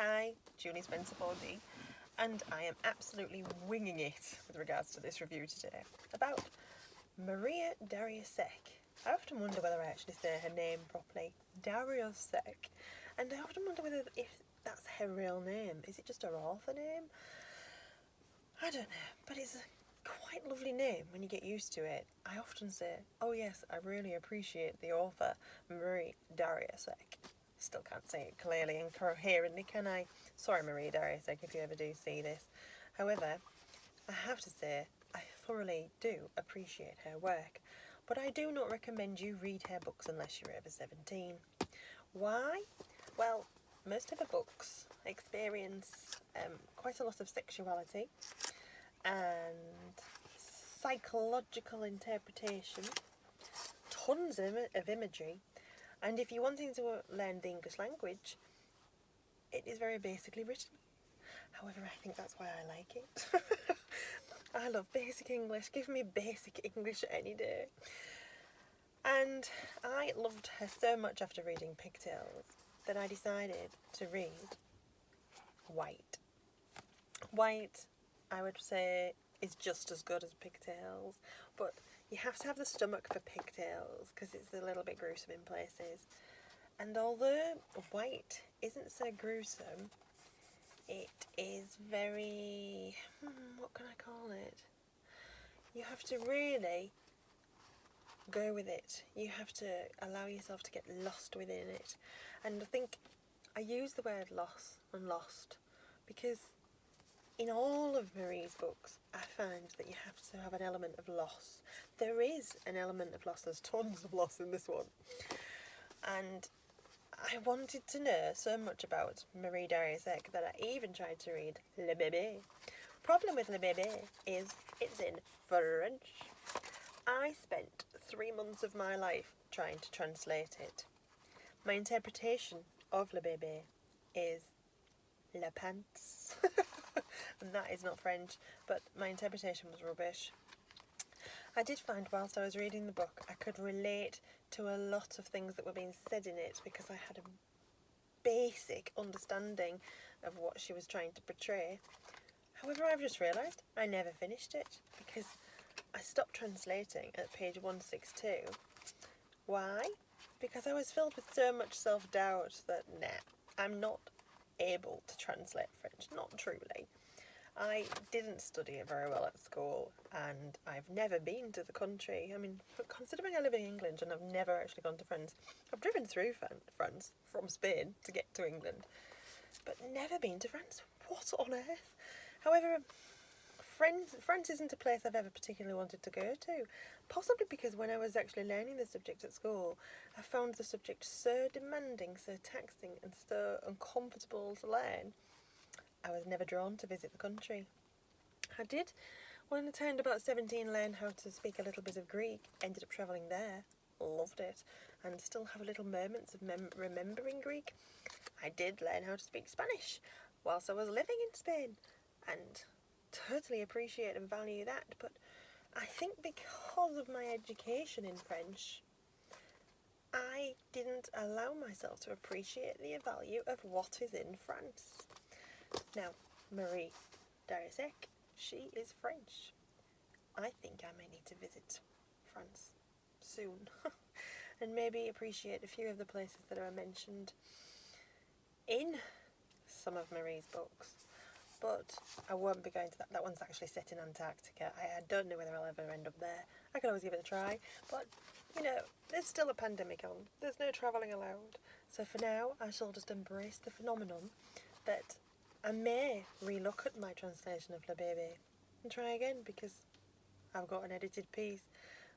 Hi, Julie Spencer 4D, and I am absolutely winging it with regards to this review today about Maria Darriessecq. I often wonder whether I actually say her name properly, Darriessecq, and I often wonder whether if that's her real name. Is it just her author name? I don't know, but it's a quite lovely name when you get used to it. I often say, oh yes, I really appreciate the author, Marie Darriessecq. Still can't say it clearly and coherently, can I? Sorry, Marie Darriessecq, if you ever do see this. However, I have to say, I thoroughly do appreciate her work, but I do not recommend you read her books unless you're over 17. Why? Well, most of her books experience quite a lot of sexuality and psychological interpretation, tons of imagery, and if you're wanting to learn the English language, it is very basically written. However, I think that's why I like it. I love basic English. Give me basic English any day. And I loved her so much after reading Pigtails that I decided to read White. White, I would say, is just as good as Pigtails, but you have to have the stomach for Pigtails because it's a little bit gruesome in places. And although White isn't so gruesome, it is very, what can I call it? You have to really go with it. You have to allow yourself to get lost within it. And I think I use the word loss and lost because in all of Marie's books, I find that you have to have an element of loss. There is an element of loss. There's tons of loss in this one. And I wanted to know so much about Marie Darriessecq that I even tried to read Le Bébé. Problem with Le Bébé is it's in French. I spent 3 months of my life trying to translate it. My interpretation of Le Bébé is Le Pants. And that is not French, but my interpretation was rubbish. I did find whilst I was reading the book, I could relate to a lot of things that were being said in it because I had a basic understanding of what she was trying to portray. However, I've just realised I never finished it because I stopped translating at page 162. Why? Because I was filled with so much self-doubt that, I'm not able to translate French, not truly. I didn't study it very well at school, and I've never been to the country. I mean, considering I live in England and I've never actually gone to France, I've driven through France from Spain to get to England, but never been to France. What on earth? However, France isn't a place I've ever particularly wanted to go to, possibly because when I was actually learning the subject at school, I found the subject so demanding, so taxing, and so uncomfortable to learn. I was never drawn to visit the country. I did, when I turned about 17, learn how to speak a little bit of Greek, ended up travelling there, loved it, and still have little moments of remembering Greek. I did learn how to speak Spanish whilst I was living in Spain, and totally appreciate and value that, but I think because of my education in French, I didn't allow myself to appreciate the value of what is in France. Now, Marie Darriessecq, she is French. I think I may need to visit France soon and maybe appreciate a few of the places that are mentioned in some of Marie's books. But I won't be going to that. That one's actually set in Antarctica. I don't know whether I'll ever end up there. I could always give it a try, but there's still a pandemic on. There's no travelling allowed. So for now, I shall just embrace the phenomenon that I may relook at my translation of Le Bébé and try again because I've got an edited piece.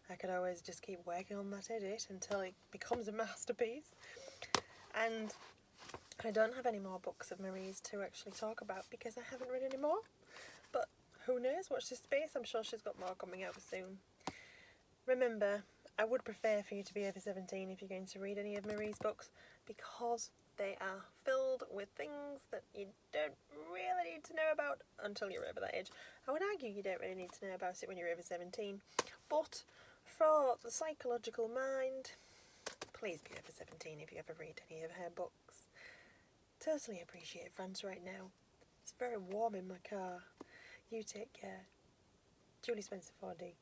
I could always just keep working on that edit until it becomes a masterpiece. And I don't have any more books of Marie's to actually talk about because I haven't read any more. But who knows? Watch this space. I'm sure she's got more coming out soon. Remember, I would prefer for you to be over 17 if you're going to read any of Marie's books because they are filled with things that you don't really need to know about until you're over that age. I would argue you don't really need to know about it when you're over 17. But for the psychological mind, please be over 17 if you ever read any of her books. Totally appreciate France right now. It's very warm in my car. You take care. Julie Spencer 4D.